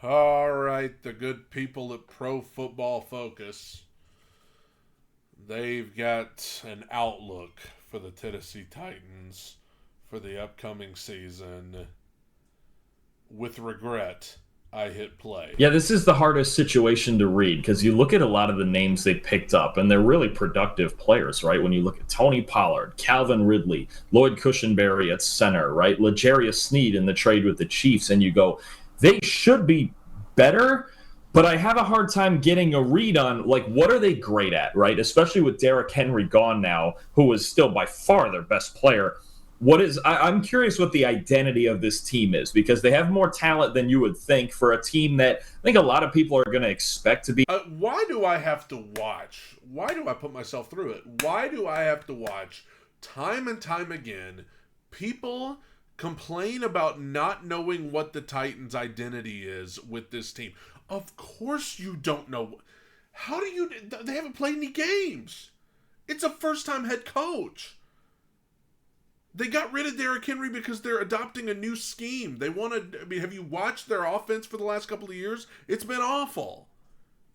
All right, the good people at Pro Football Focus, they've got an outlook for the Tennessee Titans for the upcoming season. With regret, I hit play. Yeah, this is the hardest situation to read because you look at a lot of the names they picked up, and they're really productive players, right? When you look at Tony Pollard, Calvin Ridley, Lloyd Cushenberry at center, right? L'Jarius Sneed in the trade with the Chiefs, and you go, they should be better, but I have a hard time getting a read on, like, what are they great at, right? Especially with Derrick Henry gone now, who is still by far their best player. I'm curious what the identity of this team is, because they have more talent than you would think for a team that I think a lot of people are going to expect to be. Why do I have to watch? Why do I put myself through it? Why do I have to watch time and time again people complain about not knowing what the Titans' identity is with this team? Of course you don't know. How do you... They haven't played any games. It's a first-time head coach. They got rid of Derrick Henry because they're adopting a new scheme. They want to... I mean, have you watched their offense for the last couple of years? It's been awful.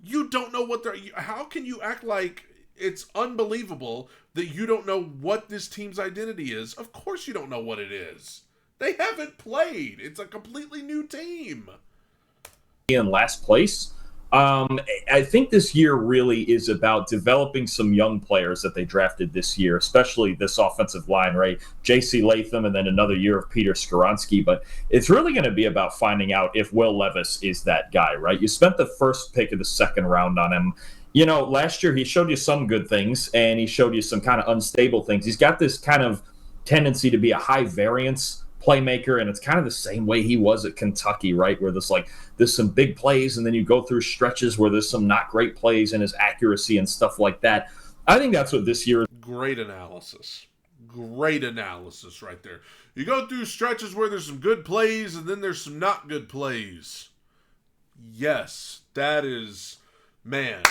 You don't know what they're... How can you act like it's unbelievable that you don't know what this team's identity is? Of course you don't know what it is. They haven't played. It's a completely new team. In last place. I think this year really is about developing some young players that they drafted this year, especially this offensive line, right? J.C. Latham and then another year of Peter Skoronski. But it's really going to be about finding out if Will Levis is that guy, right? You spent the first pick of the second round on him. You know, last year he showed you some good things and he showed you some kind of unstable things. He's got this kind of tendency to be a high variance playmaker, and it's kind of the same way he was at Kentucky, right? Where there's some big plays, and then you go through stretches where there's some not great plays and his accuracy and stuff like that. I think that's what this year. Great analysis right there. You go through stretches where there's some good plays, and then there's some not good plays. Yes, that is, man.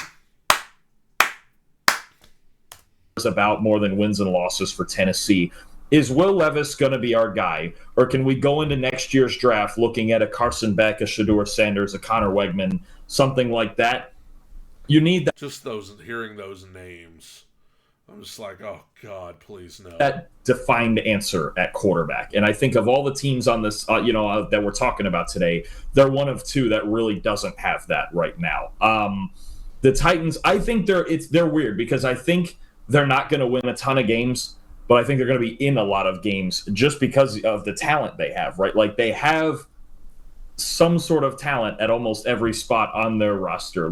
It's about more than wins and losses for Tennessee. Is Will Levis going to be our guy? Or can we go into next year's draft looking at a Carson Beck, a Shedeur Sanders, a Connor Wegman, something like that? You need that. Just hearing those names, I'm just like, oh, God, please no. That defined answer at quarterback. And I think of all the teams on this, that we're talking about today, they're one of two that really doesn't have that right now. The Titans, I think they're weird because I think they're not going to win a ton of games, but I think they're going to be in a lot of games just because of the talent they have, right? Like, they have some sort of talent at almost every spot on their roster.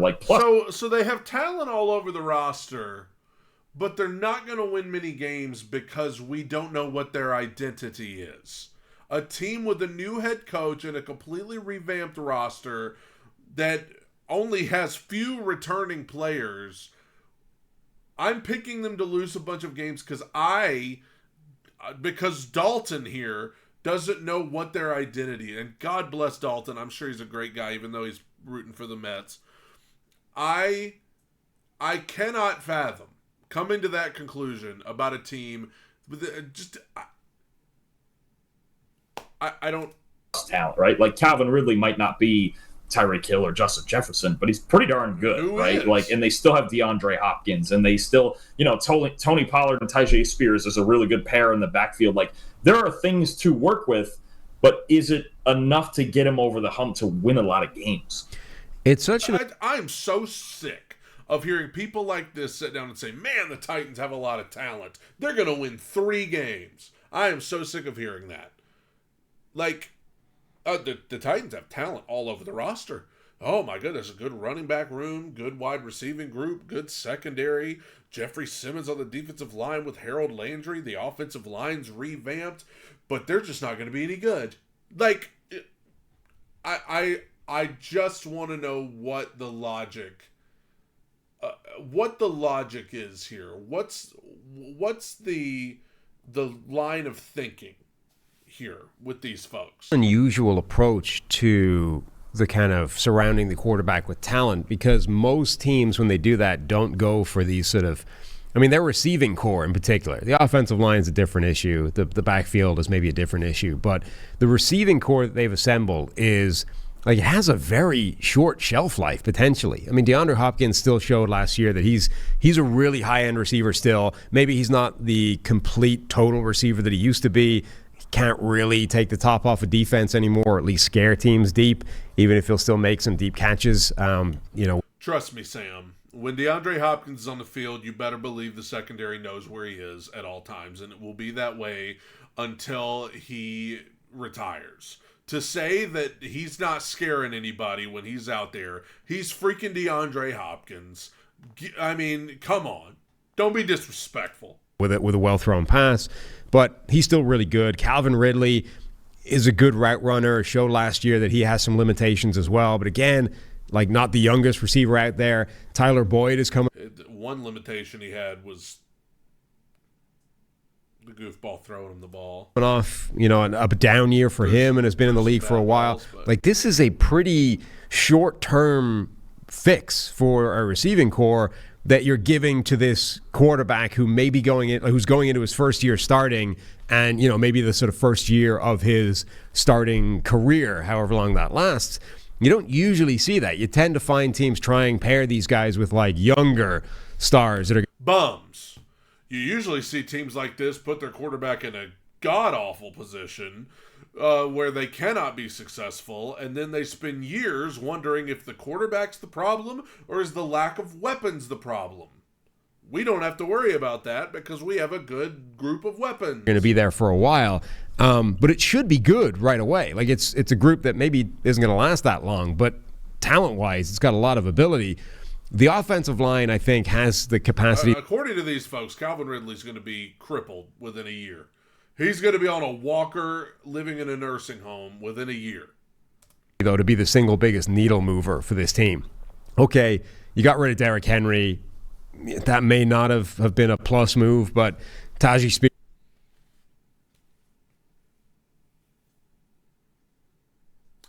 So they have talent all over the roster, but they're not going to win many games because we don't know what their identity is. A team with a new head coach and a completely revamped roster that only has few returning players. I'm picking them to lose a bunch of games because Dalton here doesn't know what their identity is. And God bless Dalton. I'm sure he's a great guy, even though he's rooting for the Mets. I cannot fathom coming to that conclusion about a team with just I don't talent, right? Like, Calvin Ridley might not be Tyreek Hill or Justin Jefferson, but he's pretty darn good, right? Like, and they still have DeAndre Hopkins, and they still, Tony Pollard and Tyjae Spears is a really good pair in the backfield. Like, there are things to work with, but is it enough to get him over the hump to win a lot of games? It's such I'm so sick of hearing people like this sit down and say, man, the Titans have a lot of talent. They're going to win 3 games. I am so sick of hearing that. Like, the Titans have talent all over the roster. Oh my goodness, a good running back room, good wide receiving group, good secondary. Jeffrey Simmons on the defensive line with Harold Landry. The offensive line's revamped, but they're just not going to be any good. Like, I just want to know what the logic is here. What's the line of thinking here with these folks? Unusual approach to the kind of surrounding the quarterback with talent, because most teams, when they do that, don't go for these sort of, I mean, their receiving core in particular. The offensive line is a different issue. The backfield is maybe a different issue, but the receiving core that they've assembled is like it has a very short shelf life potentially. I mean, DeAndre Hopkins still showed last year that he's a really high-end receiver still. Maybe he's not the complete total receiver that he used to be. He can't really take the top off of defense anymore, or at least scare teams deep, even if he'll still make some deep catches. Trust me, Sam. When DeAndre Hopkins is on the field, you better believe the secondary knows where he is at all times, and it will be that way until he retires. To say that he's not scaring anybody when he's out there, he's freaking DeAndre Hopkins. I mean, come on. Don't be disrespectful. With a well-thrown pass, but he's still really good. Calvin Ridley is a good route runner. Showed last year that he has some limitations as well, but again, like not the youngest receiver out there. Tyler Boyd is coming. One limitation he had was the goofball throwing him the ball. Off, a down year for him, and has been in the league for a while. Like, this is a pretty short-term fix for a receiving core that you're giving to this quarterback who may be who's going into his first year starting, and maybe the sort of first year of his starting career, however long that lasts. You don't usually see that. You tend to find teams pair these guys with like younger stars that are bums. You usually see teams like this put their quarterback in a god-awful position where they cannot be successful, and then they spend years wondering if the quarterback's the problem or is the lack of weapons the problem. We don't have to worry about that because we have a good group of weapons. Going to be there for a while, but it should be good right away. Like it's a group that maybe isn't going to last that long, but talent-wise, it's got a lot of ability. The offensive line, I think, has the capacity. According to these folks, Calvin Ridley's going to be crippled within a year. He's going to be on a walker, living in a nursing home within a year. Though, to be the single biggest needle mover for this team. Okay, you got rid of Derrick Henry. That may not have been a plus move, but Tajay Spears.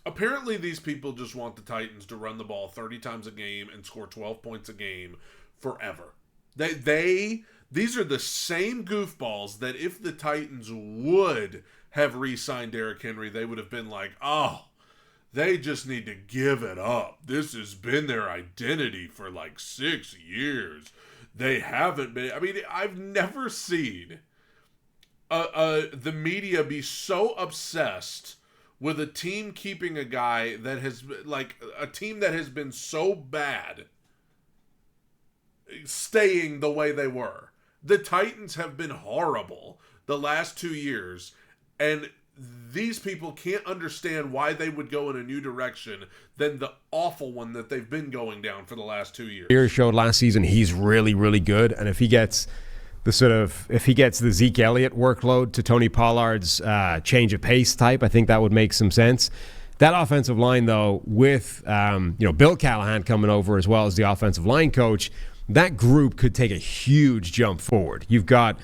Apparently, these people just want the Titans to run the ball 30 times a game and score 12 points a game forever. These are the same goofballs that if the Titans would have re-signed Derrick Henry, they would have been like, oh, they just need to give it up. This has been their identity for like 6 years. They haven't been. I mean, I've never seen the media be so obsessed with a team keeping a guy that has, like, a team that has been so bad staying the way they were. The Titans have been horrible the last 2 years, and these people can't understand why they would go in a new direction than the awful one that they've been going down for the last 2 years. Spears showed last season he's really, really good, and if he gets the Zeke Elliott workload to Tony Pollard's change of pace type, I think that would make some sense. That offensive line, though, with Bill Callahan coming over as well as the offensive line coach, that group could take a huge jump forward. You've got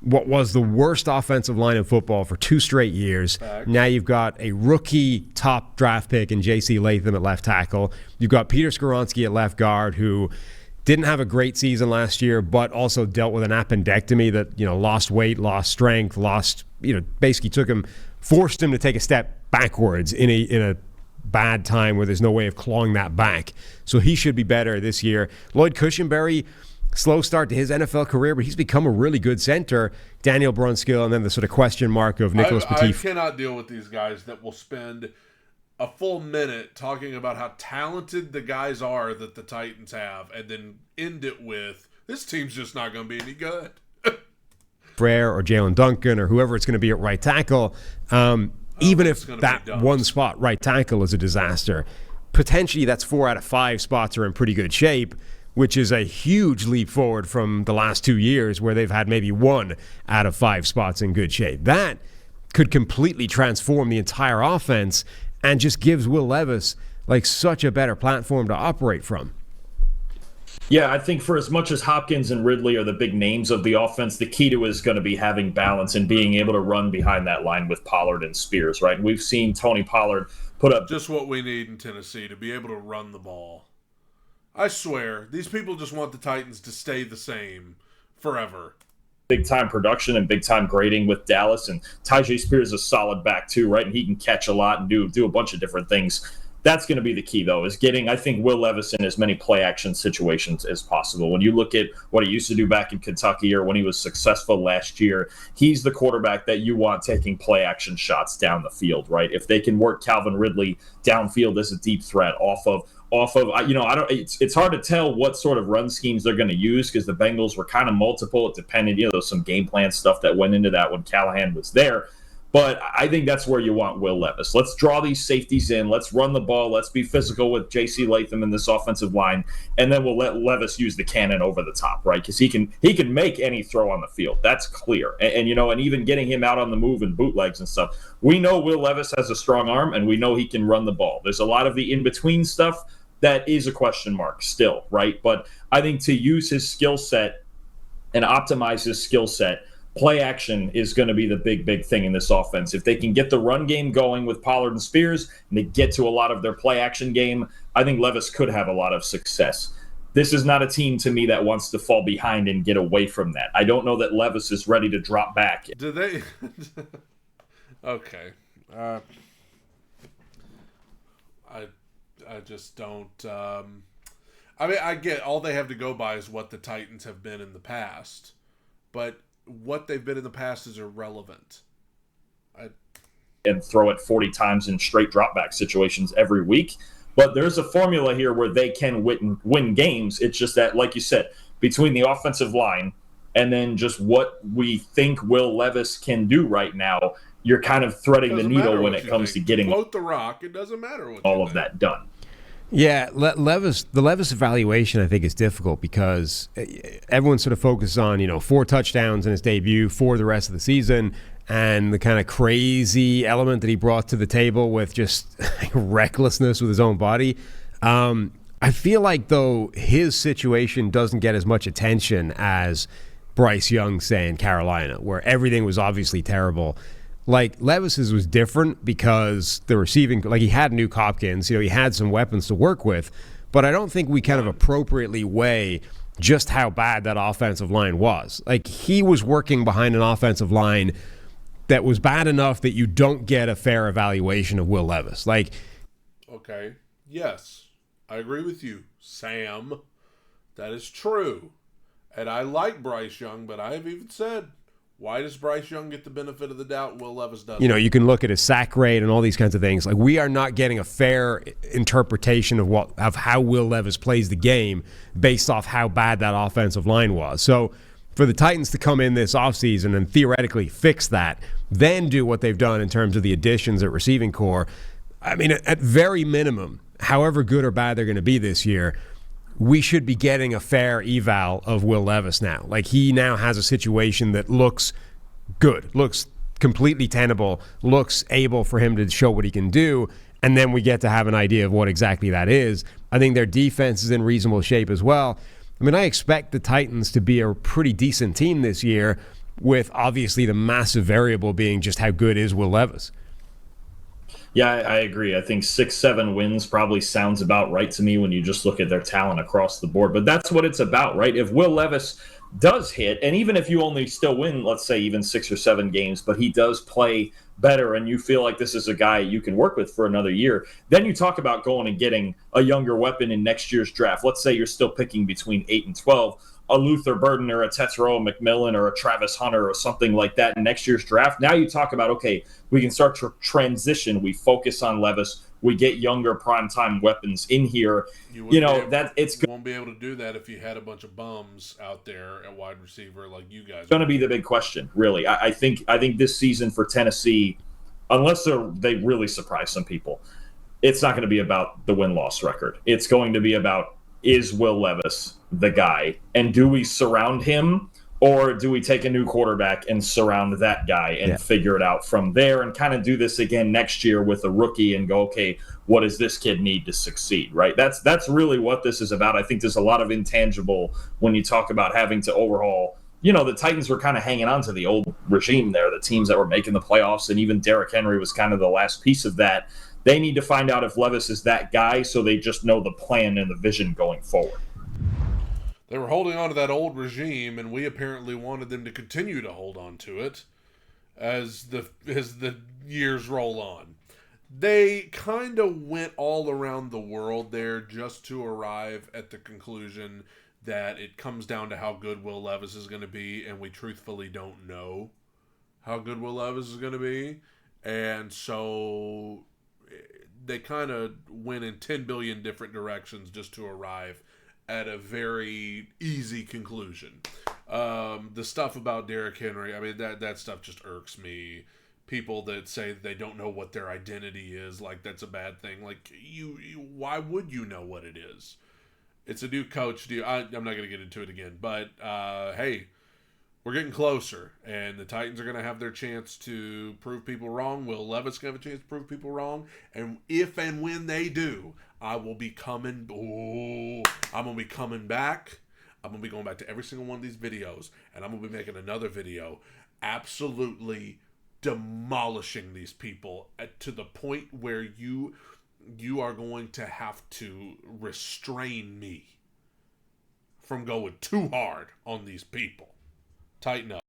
what was the worst offensive line in football for 2 straight years. Now you've got a rookie top draft pick in J.C. Latham at left tackle. You've got Peter Skoronski at left guard, who didn't have a great season last year, but also dealt with an appendectomy that, lost weight, lost strength, basically forced him to take a step backwards in a bad time where there's no way of clawing that back. So he should be better this year. Lloyd Cushenberry, slow start to his NFL career, but he's become a really good center. Daniel Brunskill, and then the sort of question mark of Nicholas Petit. I cannot deal with these guys that will spend a full minute talking about how talented the guys are that the Titans have, and then end it with, this team's just not going to be any good. Frere or Jalen Duncan or whoever it's going to be at right tackle, even if that one spot, right tackle, is a disaster, potentially that's 4 out of 5 spots are in pretty good shape, which is a huge leap forward from the last 2 years where they've had maybe 1 out of 5 spots in good shape. That could completely transform the entire offense and just gives Will Levis like such a better platform to operate from. Yeah, I think for as much as Hopkins and Ridley are the big names of the offense, the key to it is going to be having balance and being able to run behind that line with Pollard and Spears, right? And we've seen Tony Pollard put up just what we need in Tennessee, to be able to run the ball. I swear, these people just want the Titans to stay the same forever. Big-time production and big-time grading with Dallas, and Tajay Spears is a solid back too, right? And he can catch a lot and do a bunch of different things. That's going to be the key, though, is getting, I think, Will Levis in as many play-action situations as possible. When you look at what he used to do back in Kentucky or when he was successful last year, he's the quarterback that you want taking play-action shots down the field, right? If they can work Calvin Ridley downfield as a deep threat off of I don't. It's hard to tell what sort of run schemes they're going to use because the Bengals were kind of multiple. It depended, there's some game plan stuff that went into that when Callahan was there. But I think that's where you want Will Levis. Let's draw these safeties in. Let's run the ball. Let's be physical with J.C. Latham in this offensive line, and then we'll let Levis use the cannon over the top, right? Because he can make any throw on the field. That's clear. And even getting him out on the move and bootlegs and stuff. We know Will Levis has a strong arm, and we know he can run the ball. There's a lot of the in-between stuff that is a question mark still, right? But I think to use his skill set and optimize his skill set, play action is going to be the big thing in this offense. If they can get the run game going with Pollard and Spears and they get to a lot of their play action game, I think Levis could have a lot of success. This is not a team to me that wants to fall behind and get away from that. I don't know that Levis is ready to drop back. Do they? Okay. I just don't. I get all they have to go by is what the Titans have been in the past, but what they've been in the past is irrelevant. And throw it 40 times in straight dropback situations every week. But there's a formula here where they can win games. It's just that, like you said, between the offensive line and then just what we think Will Levis can do right now, you're kind of threading the needle when it comes to getting float the rock. It doesn't matter what all of that done. Yeah, the Levis evaluation, I think, is difficult because everyone sort of focuses on, 4 touchdowns in his debut for the rest of the season and the kind of crazy element that he brought to the table with just recklessness with his own body. I feel like, though, his situation doesn't get as much attention as Bryce Young, say, in Carolina, where everything was obviously terrible. Like, Levis's was different because the receiving, like, he had Nuke Hopkins, he had some weapons to work with, but I don't think we kind of appropriately weigh just how bad that offensive line was. Like, he was working behind an offensive line that was bad enough that you don't get a fair evaluation of Will Levis. Like, okay, yes, I agree with you, Sam. That is true. And I like Bryce Young, but I have even said, why does Bryce Young get the benefit of the doubt and Will Levis doesn't? You can look at his sack rate and all these kinds of things. Like, we are not getting a fair interpretation of how Will Levis plays the game based off how bad that offensive line was. So for the Titans to come in this offseason and theoretically fix that, then do what they've done in terms of the additions at receiving core, I mean, at very minimum, however good or bad they're going to be this year, we should be getting a fair eval of Will Levis now. Like, he now has a situation that looks good, looks completely tenable, looks able for him to show what he can do, and then we get to have an idea of what exactly that is. I think their defense is in reasonable shape as well. I mean, I expect the Titans to be a pretty decent team this year, with obviously the massive variable being just how good is Will Levis. Yeah, I agree. I think 6-7 wins probably sounds about right to me when you just look at their talent across the board. But that's what it's about, right? If Will Levis does hit, and even if you only still win, let's say even 6 or 7 games, but he does play better and you feel like this is a guy you can work with for another year, then you talk about going and getting a younger weapon in next year's draft. Let's say you're still picking between 8 and 12. A Luther Burden or a Tetsuo McMillan or a Travis Hunter or something like that in next year's draft. Now you talk about, okay, we can start to transition. We focus on Levis. We get younger primetime weapons in here. You won't be able to do that if you had a bunch of bums out there at wide receiver like you guys. It's going to be the big question, really. I think this season for Tennessee, unless they really surprise some people, it's not going to be about the win-loss record. It's going to be about, is Will Levis the guy? And do we surround him, or do we take a new quarterback and surround that guy and figure it out from there and kind of do this again next year with a rookie and go, okay, what does this kid need to succeed, right? That's really what this is about. I think there's a lot of intangible when you talk about having to overhaul. The Titans were kind of hanging on to the old regime there, the teams that were making the playoffs, and even Derrick Henry was kind of the last piece of that. They need to find out if Levis is that guy so they just know the plan and the vision going forward. They were holding on to that old regime, and we apparently wanted them to continue to hold on to it as the years roll on. They kind of went all around the world there just to arrive at the conclusion that it comes down to how good Will Levis is going to be, and we truthfully don't know how good Will Levis is going to be. And so they kind of went in 10 billion different directions just to arrive at a very easy conclusion. The stuff about Derrick Henry, I mean, that stuff just irks me. People that say they don't know what their identity is, like that's a bad thing. Like you why would you know what it is? It's a new coach. I'm not going to get into it again, but hey, we're getting closer, and the Titans are going to have their chance to prove people wrong. Will Levis going to have a chance to prove people wrong, and if and when they do, I will be coming. I'm going to be coming back. I'm going to be going back to every single one of these videos, and I'm going to be making another video absolutely demolishing these people to the point where you are going to have to restrain me from going too hard on these people. Tighten up.